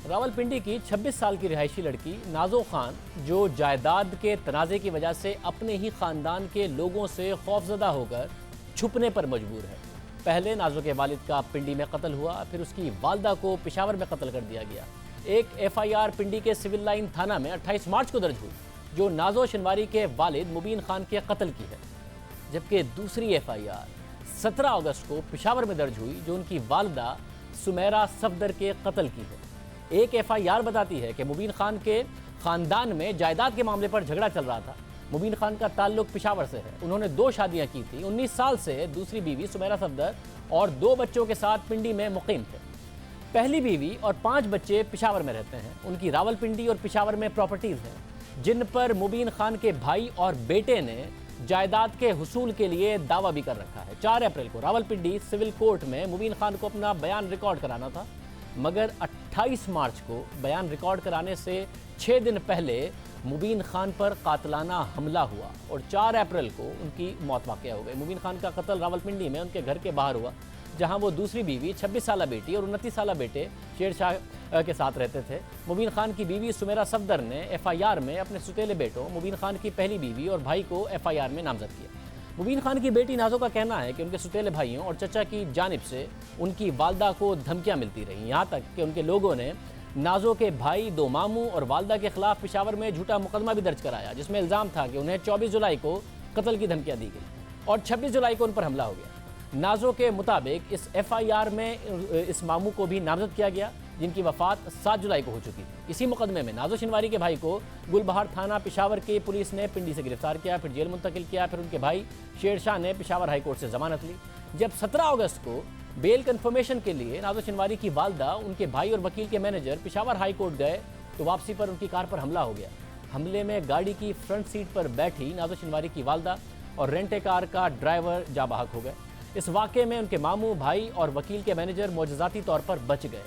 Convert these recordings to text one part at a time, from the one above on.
रावलपिंडी की 26 साल की रिहायशी लड़की नाजो खान, जो जायदाद के तनाज़े की वजह से अपने ही खानदान के लोगों से खौफजदा होकर छुपने पर मजबूर है। पहले नाजो के वालिद का पिंडी में कत्ल हुआ, फिर उसकी वालदा को पेशावर में कत्ल कर दिया गया। एक FIR पिंडी के सिविल लाइन थाना में 28 मार्च को दर्ज हुई, जो नाजो शिनवारी के वालिद मुबीन खान के कत्ल की है, जबकि दूसरी FIR 17 अगस्त को पेशावर में दर्ज हुई, जो उनकी वालदा सुमेरा सफदर के कत्ल की है। एक FIR बताती है कि मुबीन खान के ख़ानदान में जायदाद के मामले पर झगड़ा चल रहा था। मुबीन खान का ताल्लुक पेशावर से है। उन्होंने 2 शादियां की थी। 19 साल से दूसरी बीवी सुमेरा सफदर और 2 बच्चों के साथ पिंडी में मुकीम थे। पहली बीवी और 5 बच्चे पेशावर में रहते हैं। उनकी रावलपिंडी और पेशावर में प्रॉपर्टीज़ हैं, जिन पर मुबीन खान के भाई और बेटे ने जायदाद के हुसूल के लिए दावा भी कर रखा है। 4 अप्रैल को रावलपिंडी सिविल कोर्ट में मुबीन खान को अपना बयान रिकॉर्ड कराना था, मगर 28 मार्च को बयान रिकॉर्ड कराने से 6 दिन पहले मुबीन खान पर कातलाना हमला हुआ और 4 अप्रैल को उनकी मौत वाक़या हो गई। मुबीन खान का कत्ल रावलपिंडी में उनके घर के बाहर हुआ, जहां वो दूसरी बीवी 26 साला बेटी और 29 साला बेटे शेरशाह के साथ रहते थे। मुबीन खान की बीवी सुमेरा सफदर ने FIR में अपने सुतेले बेटों मुबीन खान की पहली बीवी और भाई को FIR में नामजद किया। मुबीन खान की बेटी नाजो का कहना है कि उनके सुतेले भाइयों और चचा की जानिब से उनकी वालदा को धमकियां मिलती रहीं, यहाँ तक कि उनके लोगों ने नाजो के भाई, 2 मामू और वालदा के खिलाफ पेशावर में झूठा मुकदमा भी दर्ज कराया, जिसमें इल्ज़ाम था कि उन्हें 24 जुलाई को कत्ल की धमकियां दी गई और 26 जुलाई को उन पर हमला हो गया। नाजो के मुताबिक इस FIR में इस मामू को भी नामजद किया गया, जिनकी वफ़ात 7 जुलाई को हो चुकी थी। इसी मुकदमे में नाजो शिनवारी के भाई को गुलबहार थाना पेशावर की पुलिस ने पिंडी से गिरफ्तार किया, फिर जेल मुंतकिल किया। फिर उनके भाई शेरशाह ने पेशावर हाई कोर्ट से जमानत ली। जब 17 अगस्त को बेल कन्फर्मेशन के लिए नाजो शिनवारी की वालदा, उनके भाई और वकील के मैनेजर पेशावर हाई कोर्ट गए, तो वापसी पर उनकी कार पर हमला हो गया। हमले में गाड़ी की फ्रंट सीट पर बैठी नाजो शिनवारी की वालदा और रेंटे कार का ड्राइवर जा बहक हो गए। इस वाक़े में उनके मामू, भाई और वकील के मैनेजर मौजज़ाती तौर पर बच गए।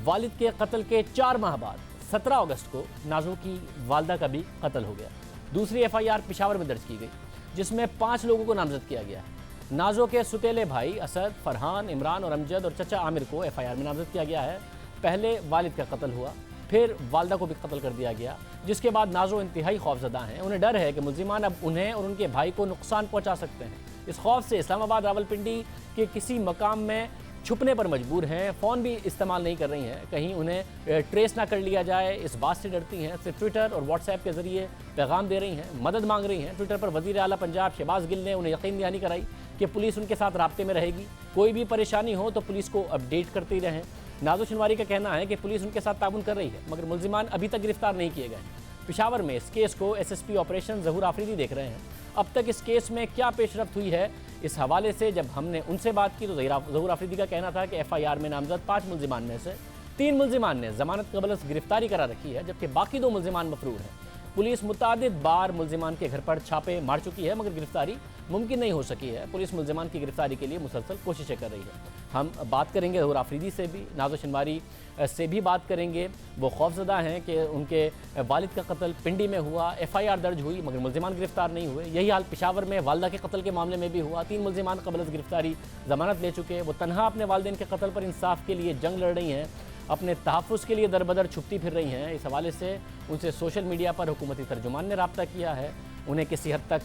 वालिद के कत्ल के 4 माह बाद 17 अगस्त को नाजो की वालदा का भी कत्ल हो गया। दूसरी FIR पेशावर में दर्ज की गई, जिसमें 5 लोगों को नामजद किया गया है। नाजो के सुतेले भाई असद, फरहान, इमरान और अमजद और चचा आमिर को FIR में नामजद किया गया है। पहले वालिद का कत्ल हुआ, फिर वालदा को भी कत्ल कर दिया गया, जिसके बाद नाजो इंतहाई खौफजदा हैं। उन्हें डर है कि मुल्जिमान अब उन्हें और उनके भाई को नुकसान पहुँचा सकते हैं। इस खौफ से इस्लामाबाद रावलपिंडी के किसी मकाम में छुपने पर मजबूर हैं। फ़ोन भी इस्तेमाल नहीं कर रही हैं, कहीं उन्हें ट्रेस ना कर लिया जाए, इस बात से डरती हैं। सिर्फ ट्विटर और व्हाट्सएप के ज़रिए पैगाम दे रही हैं, मदद मांग रही हैं। ट्विटर पर वज़ीर आला पंजाब शहबाज गिल ने उन्हें यकीन दहानी कराई कि पुलिस उनके साथ राब्ते में रहेगी, कोई भी परेशानी हो तो पुलिस को अपडेट करती रहें। नाजो शिनवारी का कहना है कि पुलिस उनके साथ ताउन कर रही है, मगर मुल्जिमान अभी तक गिरफ्तार नहीं किए गए। पेशावर में इस केस को SSP ऑपरेशन ज़हूर आफरीदी देख रहे हैं। अब तक इस केस में क्या पेशरफ्त हुई है, इस हवाले से जब हमने उनसे बात की तो ज़हूर आफरीदी का कहना था कि FIR में नामजद 5 मुल्जिमान में से 3 मुल्जिमान ने ज़मानत कबल गिरफ्तारी करा रखी है, जबकि बाकी 2 मुल्जिमान मफरूर हैं। पुलिस मुतादिद बार मुल्जिमान के घर पर छापे मार चुकी है, मगर गिरफ्तारी मुमकिन नहीं हो सकी है। पुलिस मुल्जिमान की गिरफ्तारी के लिए मुसलसल कोशिशें कर रही है। हम बात करेंगे ज़हूर आफरीदी से भी, नाजो शिनवारी से भी बात करेंगे। वो खौफजदा हैं कि उनके वालिद का कत्ल पिंडी में हुआ, FIR दर्ज हुई, मगर मुल्जिमान गिरफ्तार नहीं हुए। यही हाल पेशावर में वालदा के कत्ल के मामले में भी हुआ। 3 मुल्जिमान कबल गिरफ्तारी जमानत ले चुके। वो तनहा अपने वालिदैन के कत्ल पर इंसाफ के लिए जंग लड़ रही हैं, अपने तहफ़्फ़ुज़ के लिए दरबदर छुपती फिर रही हैं। इस हवाले से उनसे सोशल मीडिया पर हुकूमती तर्जुमान ने रब्ता किया है, उन्हें किसी हद तक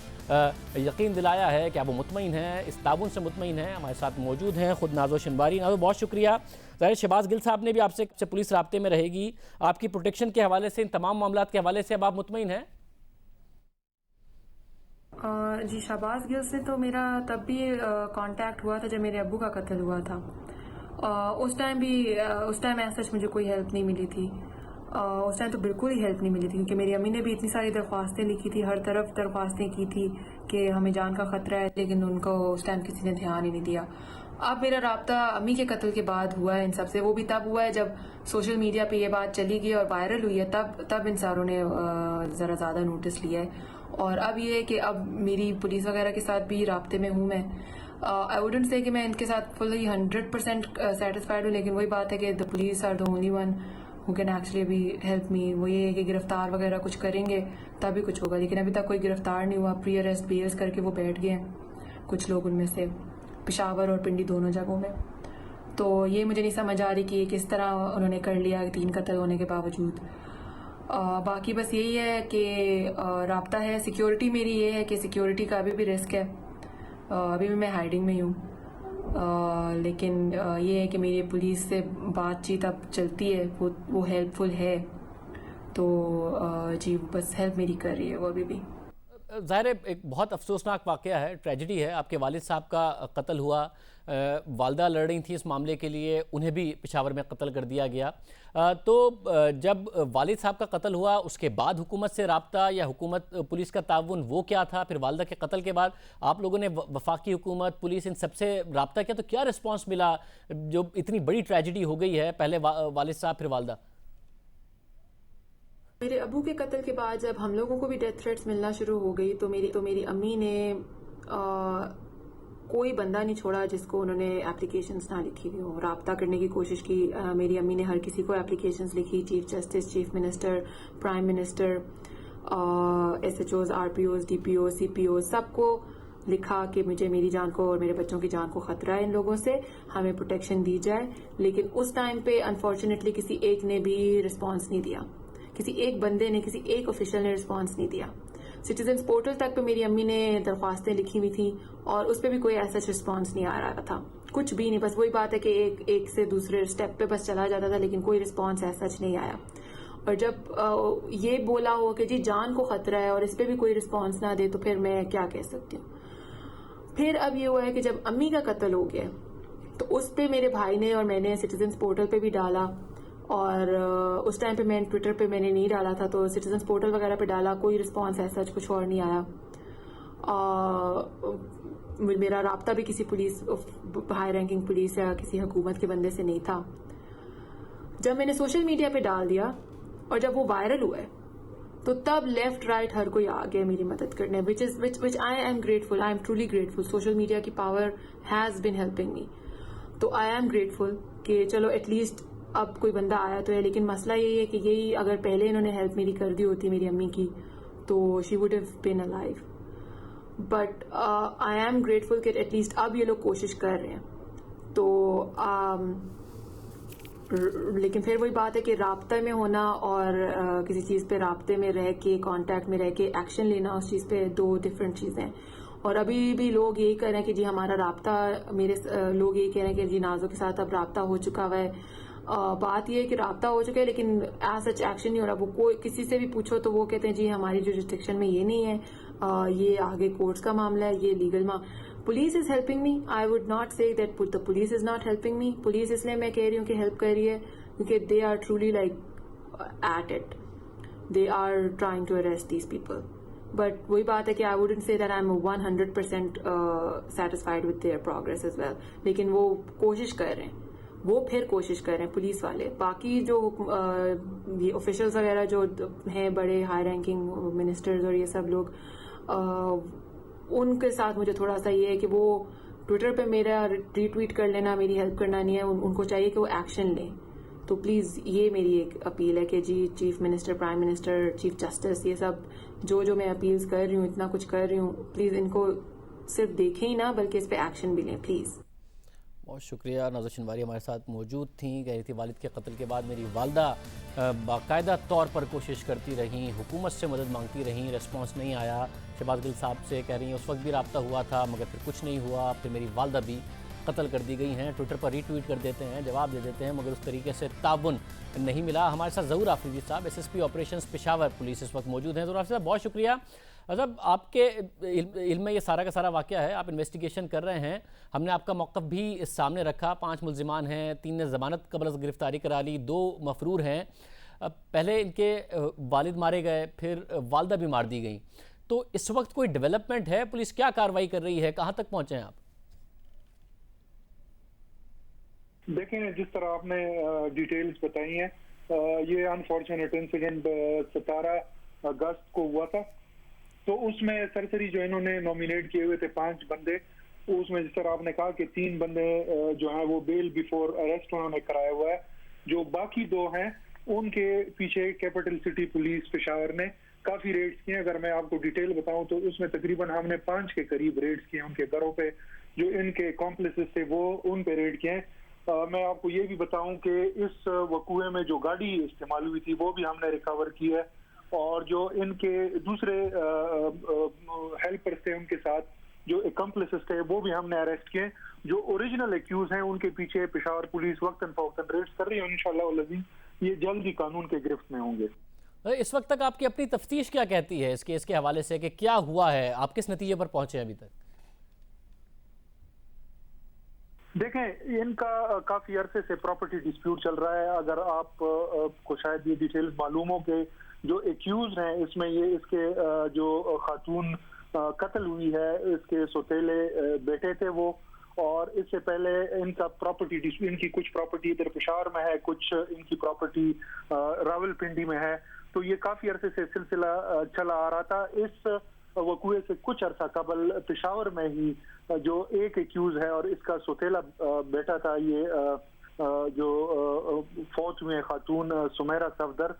यकीन दिलाया है कि अब वो मुतमईन हैं, इस ताबुन से मुतमईन हैं। हमारे साथ मौजूद हैं खुद नाजो शिनवारी। नाजो, बहुत शुक्रिया। ज़ाहिर शहबाज गिल साहब ने भी आपसे पुलिस राब्ते में रहेगी, आपकी प्रोटेक्शन के हवाले से, इन तमाम मामलात के हवाले से अब आप मुतमईन हैं? जी, शहबाज गिल से तो मेरा तब भी कांटेक्ट हुआ था जब मेरे अब्बू का कत्ल हुआ था। उस टाइम ऐसा सच मुझे कोई हेल्प नहीं मिली थी। उस टाइम तो बिल्कुल ही हेल्प नहीं मिली थी, क्योंकि मेरी अम्मी ने भी इतनी सारी दरख्वास्तें लिखी थी, हर तरफ दरख्वास्तें की थी कि हमें जान का ख़तरा है, लेकिन उनको उस टाइम किसी ने ध्यान ही नहीं दिया। अब मेरा राब्ता अम्मी के कत्ल के बाद हुआ है इन सब से। वो भी तब हुआ है जब सोशल मीडिया पे ये बात चली गई और वायरल हुई है, तब इन सारों ने ज़रा ज़्यादा नोटिस लिया है। और अब ये है कि अब मेरी पुलिस वगैरह के साथ भी राब्ते में हूँ मैं। आई वुडंट से कि मैं इनके साथ फुली 100% सेटिस्फाइड हूँ, लेकिन वही बात है कि the police are the only one who can actually अभी हेल्प मी। वो ये है कि गिरफ्तार वगैरह कुछ करेंगे तभी कुछ होगा, लेकिन अभी तक कोई गिरफ्तार नहीं हुआ। प्री अरेस्ट बेल्स करके वो बैठ गए हैं कुछ लोग, उनमें से पेशावर और पिंडी दोनों जगहों में। तो ये मुझे नहीं समझ आ रही कि ये किस तरह उन्होंने कर लिया 3 कत्ल होने के बावजूद। बाकी बस यही है कि राब्ता है। सिक्योरिटी मेरी ये है कि सिक्योरिटी का अभी भी रिस्क है। अभी भी मैं हाइडिंग में ही हूँ। लेकिन ये है कि मेरी पुलिस से बातचीत अब चलती है, वो हेल्पफुल है। तो जी बस हेल्प मेरी कर रही है वो अभी भी। ज़ाहिर है एक बहुत अफसोसनाक वाक़या है, ट्रेजेडी है। आपके वालिद साहब का कत्ल हुआ, वालदा लड़ रही थी इस मामले के लिए, उन्हें भी पेशावर में कत्ल कर दिया गया। तो जब वालिद साहब का कत्ल हुआ उसके बाद हुकूमत से राब्ता या हुकूमत पुलिस का ताउन वो क्या था? फिर वालदा के कत्ल के बाद आप लोगों ने वफाकी हुकूमत, पुलिस, इन सबसे राब्ता किया, तो क्या रिस्पॉन्स मिला जो इतनी बड़ी ट्रेजेडी हो गई है? पहले वालिद साहब फिर वालदा। मेरे अबू के कत्ल के बाद जब हम लोगों को भी डेथ थ्रेट्स मिलना शुरू हो गई तो मेरी अम्मी ने कोई बंदा नहीं छोड़ा जिसको उन्होंने एप्लीकेशंस ना लिखी हुई हो। राब्ता करने की कोशिश की। मेरी अम्मी ने हर किसी को एप्लीकेशंस लिखी, chief justice, chief minister, prime minister, SHOs, RPOs, DPOs, CPOs, सबको लिखा कि मुझे मेरी जान को और मेरे बच्चों की जान को खतरा है इन लोगों से, हमें प्रोटेक्शन दी जाए। लेकिन उस टाइम पे अनफॉर्चुनेटली किसी एक ने भी रिस्पॉन्स नहीं दिया। किसी एक बंदे ने, किसी एक ऑफिशियल ने रिस्पॉन्स नहीं दिया। सिटीजन्स पोर्टल तक पे मेरी अम्मी ने दरख्वास्तें लिखी हुई थी और उस पर भी कोई ऐसा रिस्पॉन्स नहीं आ रहा था, कुछ भी नहीं। बस वही बात है कि एक से दूसरे स्टेप पे बस चला जाता था, लेकिन कोई रिस्पॉन्स ऐसा नहीं आया। और जब ये बोला हो कि जी जान को खतरा है और इस पर भी कोई रिस्पॉन्स ना दे तो फिर मैं क्या कह सकती हूँ। फिर अब ये हुआ है कि जब अम्मी का कत्ल हो गया तो उस पर मेरे भाई ने और मैंने सिटीजन्स पोर्टल पे भी डाला, और उस टाइम पे मैं ट्विटर पे मैंने नहीं डाला था, तो सिटीजन्स पोर्टल वगैरह पे डाला, कोई रिस्पॉन्स ऐसा कुछ और नहीं आया। मेरा राब्ता भी किसी पुलिस, हाई रैंकिंग पुलिस या किसी हुकूमत के बंदे से नहीं था। जब मैंने सोशल मीडिया पे डाल दिया और जब वो वायरल हुआ है तो तब लेफ्ट राइट हर कोई आ गया मेरी मदद करने, which I am grateful, I am truly grateful. Social media की power has been helping me, तो आई एम ग्रेटफुल कि चलो एटलीस्ट अब कोई बंदा आया तो है। लेकिन मसला यही है कि यही अगर पहले इन्होंने हेल्प मेरी कर दी होती मेरी अम्मी की तो she would have been alive. But I am grateful कि एटलीस्ट अब ये लोग कोशिश कर रहे हैं। तो लेकिन फिर वही बात है कि राब्ते में होना और किसी चीज़ पे राब्ते में रह के, कांटेक्ट में रह के एक्शन लेना, उस चीज़ पे दो डिफरेंट चीज़ें हैं। और अभी भी लोग यही कह रहे हैं कि जी हमारा राब्ता, लोग यही कह रहे हैं कि जी नाजो के साथ अब राब्ता हो चुका हुआ है। बात यह है कि राब्ता हो चुका है लेकिन एज सच एक्शन नहीं हो रहा। वो कोई किसी से भी पूछो तो वो कहते हैं जी हमारी जुरिस्डिक्शन में ये नहीं है, ये आगे कोर्ट्स का मामला है, ये legal police is helping me. I would not say that the police is not helping me. Police इसलिए मैं कह रही हूँ कि हेल्प कर रही है क्योंकि they are truly like at it, they are trying to arrest these people. But वही बात है कि I wouldn't say that I am 100% satisfied with their progress as well. लेकिन वो कोशिश कर रहे हैं, वो फिर कोशिश कर रहे हैं पुलिस वाले। बाकी जो ये ऑफिशियल्स वगैरह जो हैं, बड़े हाई रैंकिंग मिनिस्टर्स और ये सब लोग, उनके साथ मुझे थोड़ा सा ये है कि वो ट्विटर पे मेरा रीट्वीट कर लेना मेरी हेल्प करना नहीं है। उनको चाहिए कि वो एक्शन लें। तो प्लीज़ ये मेरी एक अपील है कि जी chief minister, prime minister, chief justice, ये सब जो मैं अपील्स कर रही हूँ, इतना कुछ कर रही हूँ, प्लीज़ इनको सिर्फ देखें ही ना बल्कि इस पर एक्शन भी लें प्लीज़। बहुत शुक्रिया। नाज़ो शिनवारी हमारे साथ मौजूद थी। कह रही थी वालिद के कत्ल के बाद मेरी वालदा बाकायदा तौर पर कोशिश करती रहीं, हुकूमत से मदद मांगती रहीं, रिस्पॉन्स नहीं आया। शहबाज गिल साहब से कह रही हैं उस वक्त भी रब्ता हुआ था मगर फिर कुछ नहीं हुआ। फिर मेरी वालदा भी कत्ल कर दी गई हैं। ट्विटर पर रीट्वीट कर देते हैं, जवाब दे देते हैं, मगर उस तरीके से ताउन नहीं मिला। हमारे साथ ज़हूर आफरीदी साहब, SSP ऑपरेशंस पेशावर पुलिस, इस वक्त मौजूद हैं। ज़हूर आफरीदी साहब बहुत शुक्रिया। मतलब आपके इल्म में ये सारा का सारा वाक़या है, आप इन्वेस्टिगेशन कर रहे हैं। हमने आपका मौक़िफ़ भी सामने रखा। 5 मुल्ज़िमान हैं, 3 ने ज़मानत कबल अज़ गिरफ़्तारी करा ली, 2 मफ़रूर हैं। पहले इनके वालिद मारे गए, फिर वालदा भी मार दी गई। तो इस वक्त कोई डेवलपमेंट है? पुलिस क्या कार्रवाई कर रही है? कहाँ तक पहुँचे हैं आप? देखें, जिस तरह आपने डिटेल्स बताई हैं, ये अनफॉर्चुनेट इंसिडेंट 17 अगस्त को हुआ था। तो उसमें सरसरी जो इन्होंने नॉमिनेट किए हुए थे 5 बंदे, उसमें जिस तरह आपने कहा कि 3 बंदे जो हैं वो बेल बिफोर अरेस्ट उन्होंने कराया हुआ है। जो बाकी 2 हैं उनके पीछे कैपिटल सिटी पुलिस पेशावर ने काफी रेड्स किए। अगर मैं आपको डिटेल बताऊं तो उसमें तकरीबन हमने 5 के करीब रेड्स किए उनके घरों पे। जो इनके कॉम्प्लिसेस थे वो उन पे रेड किए। मैं आपको ये भी बताऊं कि इस वकूए में जो गाड़ी इस्तेमाल हुई थी वो भी हमने रिकवर की है, और जो इनके दूसरे हेल्पर्स थे उनके साथ जो एकम्प्लिसेस थे वो भी हमने अरेस्ट किए। जो ओरिजिनल एक्यूज हैं उनके पीछे पेशावर पुलिस वक्तन फौक्तन रेड्स कर रही है, इंशाल्लाह ये जल्द ही कानून के गिरफ्त में होंगे। इस वक्त तक आपकी अपनी तफ्तीश क्या कहती है इस केस के हवाले से कि क्या हुआ है, आप किस नतीजे पर पहुंचे अभी तक? देखें, इनका काफी अरसे से प्रॉपर्टी डिस्प्यूट चल रहा है। अगर आप को शायद ये डिटेल्स मालूम हो कि जो एक्यूज हैं इसमें ये इसके जो खातून कत्ल हुई है इसके सौतेले बेटे थे वो, और इससे पहले इनका प्रॉपर्टी डिस्प्यूट, इनकी कुछ प्रॉपर्टी इधर पेशावर में है, कुछ इनकी प्रॉपर्टी रावलपिंडी में है। तो ये काफी अरसे से सिलसिला चला आ रहा था। इस वकूए से कुछ अरसा कबल पेशावर में ही जो एक एक्यूज है और इसका सौतेला बेटा था, ये जो फौत हुए खातून सुमेरा सफदर,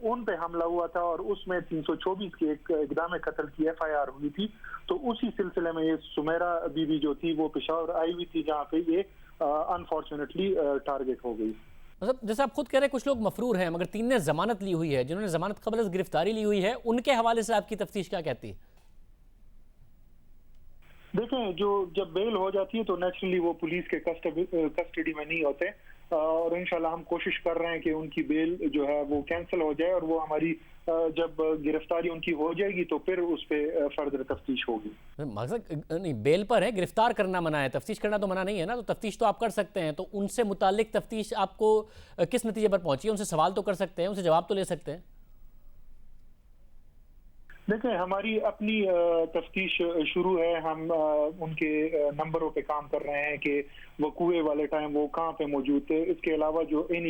उन पे हमला हुआ था और उसमें 324 की एक इक़दाम कत्ल की FIR हुई थी। तो उसी सिलसिले में ये सुमेरा बीबी जो थी वो पेशावर आई हुई थी, जहाँ पे ये अनफॉर्चुनेटली टारगेट हो गई। मतलब जैसे आप खुद कह रहे हैं कुछ लोग मफरूर हैं, मगर 3 ने जमानत ली हुई है, जिन्होंने जमानत कबल गिरफ्तारी ली हुई है, उनके हवाले से आपकी तफ्तीश क्या कहती है? देखें, जो जब बेल हो जाती है तो नेचुरली वो पुलिस के कस्टडी में नहीं होते, और इंशाल्लाह हम कोशिश कर रहे हैं कि उनकी बेल जो है वो कैंसिल हो जाए, और वो हमारी जब गिरफ्तारी उनकी हो जाएगी तो फिर उस पर फर्दर तफ्तीश होगी। मकसद नहीं, बेल पर है, गिरफ्तार करना मना है, तफ्तीश करना तो मना नहीं है ना। तो तफ्तीश तो आप कर सकते हैं, तो उनसे मुतालिक तफ्तीश आपको किस नतीजे पर पहुंची है? उनसे सवाल तो कर सकते हैं, उनसे जवाब तो ले सकते हैं। देखें, हमारी अपनी तफ्तीश शुरू है। हम उनके नंबरों पे काम कर रहे हैं कि वकूए वाले टाइम वो कहाँ पे मौजूद थे। इसके अलावा जो इन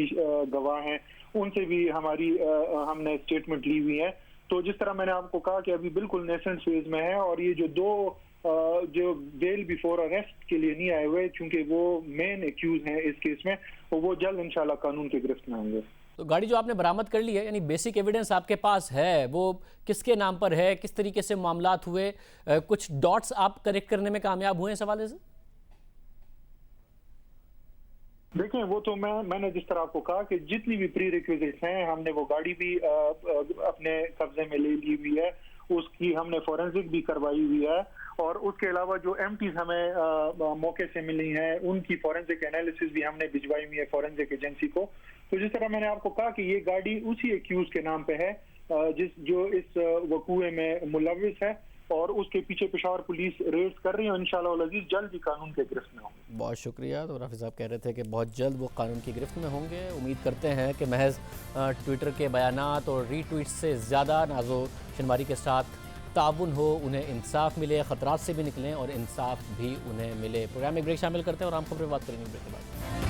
गवाह हैं उनसे भी हमने स्टेटमेंट ली हुई है। तो जिस तरह मैंने आपको कहा कि अभी बिल्कुल नेसेंट फेज में है, और ये जो बेल बिफोर अरेस्ट के लिए नहीं आए हुए, चूंकि वो मेन एक्यूज हैं इस केस में, वो जल्द इंशाल्लाह कानून के गिरफ्त में होंगे। तो गाड़ी जो आपने बरामद कर ली है, यानी बेसिक एविडेंस आपके पास है, वो किसके नाम पर है, किस तरीके से मामलात हुए, कुछ डॉट्स आप करेक्ट करने में कामयाब हुए इस हवाले से? देखें, वो तो मैंने जिस तरह आपको कहा कि जितनी भी प्री रिक्विजिट्स हैं, हमने वो गाड़ी भी अपने कब्जे में ले ली हुई है, उसकी हमने फोरेंसिक भी करवाई हुई है, और उसके अलावा जो एमटीज हमें मौके से मिली हैं उनकी फोरेंसिक एनालिसिस भी हमने भिजवाई हुई है फोरेंसिक एजेंसी को। तो जिस तरह मैंने आपको कहा कि ये गाड़ी उसी एक्यूज के नाम पे है जो इस वकूए में मुलविस है, और उसके पीछे पेशावर पुलिस रेड्स कर रही है। इंशाल्लाह अज़ीज़ जल्द ही कानून के गिरफ्त में होंगे। बहुत शुक्रिया। तो राफी साहब कह रहे थे कि बहुत जल्द वो कानून की गिरफ्त में होंगे। उम्मीद करते हैं कि महज ट्विटर के बयानात और रीट्वीट से ज़्यादा नाज़ो शनवारी के साथ ताउन हो, उन्हें इंसाफ मिले, ख़तरात से भी निकलें और इंसाफ भी उन्हें मिले। प्रोग्राम में ब्रेक शामिल करते हैं और आम खबरें बात करेंगे ब्रेक के बाद।